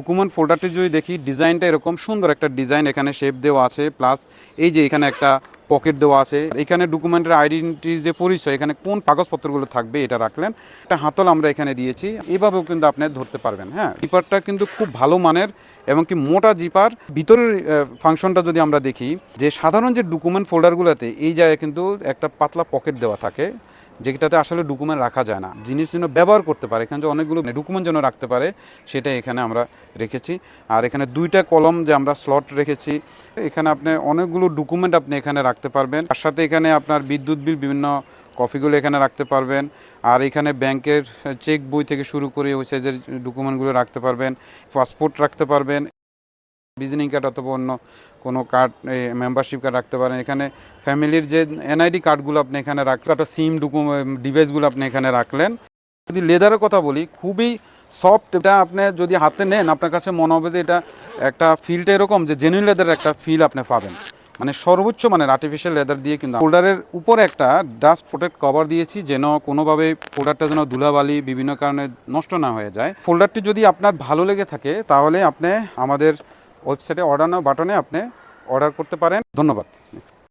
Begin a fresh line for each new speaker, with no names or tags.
Document ফোল্ডারটি যদি দেখি ডিজাইনটা এরকম সুন্দর একটা ডিজাইন, এখানে শেপ দেওয়া আছে, প্লাস এই যে এখানে একটা পকেট দেওয়া আছে, এখানে ডকুমেন্টের আইডেন্টিটি যে পরিচয়, এখানে কোন কাগজপত্রগুলো থাকবে এটা রাখলেন। একটা হাতল আমরা এখানে দিয়েছি, এভাবেও কিন্তু আপনি ধরতে পারবেন। হ্যাঁ, জিপারটা কিন্তু খুব ভালো মানের এবং কি মোটা জিপার। ভিতরের ফাংশনটা যদি আমরা দেখি, যে সাধারণ যে ডকুমেন্ট ফোল্ডারগুলোতে এই জায়গায় কিন্তু একটা পাতলা পকেট দেওয়া থাকে, যেটাতে আসলে ডকুমেন্ট রাখা যায় না, জিনিস যেন ব্যবহার করতে পারে, এখানে যে অনেকগুলো ডকুমেন্ট যেন রাখতে পারে সেটা এখানে আমরা রেখেছি। আর এখানে দুইটা কলম যে আমরা স্লট রেখেছি, এখানে আপনি অনেকগুলো ডকুমেন্ট আপনি এখানে রাখতে পারবেন। তার সাথে এখানে আপনার বিদ্যুৎ বিল, বিভিন্ন কপিগুলো এখানে রাখতে পারবেন। আর এখানে ব্যাংকের চেক বই থেকে শুরু করে ওই সাইজের ডকুমেন্টগুলো রাখতে পারবেন, পাসপোর্ট রাখতে পারবেন, ভিজিটিং কার্ড অথবা অন্য কোনো কার্ড, মেম্বারশিপ কার্ড রাখতে পারেন। এখানে ফ্যামিলির যে এনআইডি কার্ডগুলো আপনি এখানে রাখলেন, একটা সিম ডিভাইসগুলো আপনি এখানে রাখলেন। যদি লেদারের কথা বলি, খুবই সফট, এটা আপনি যদি হাতে নেন আপনার কাছে মনে হবে যে এটা একটা ফিলটা এরকম যে জেনুইন লেদারের একটা ফিল আপনি পাবেন। মানে সর্বোচ্চ মানের আর্টিফিশিয়াল লেদার দিয়ে কিন্তু ফোল্ডারের উপরে একটা ডাস্ট প্রোটেক্ট কভার দিয়েছি, যেন কোনোভাবে ফোল্ডারটা যেন ধুলাবালি বিভিন্ন কারণে নষ্ট না হয়ে যায়। ফোল্ডারটি যদি আপনার ভালো লেগে থাকে তাহলে আপনি আমাদের ওয়েবসাইটে অর্ডার নাও বাটনে আপনি অর্ডার করতে পারেন। ধন্যবাদ।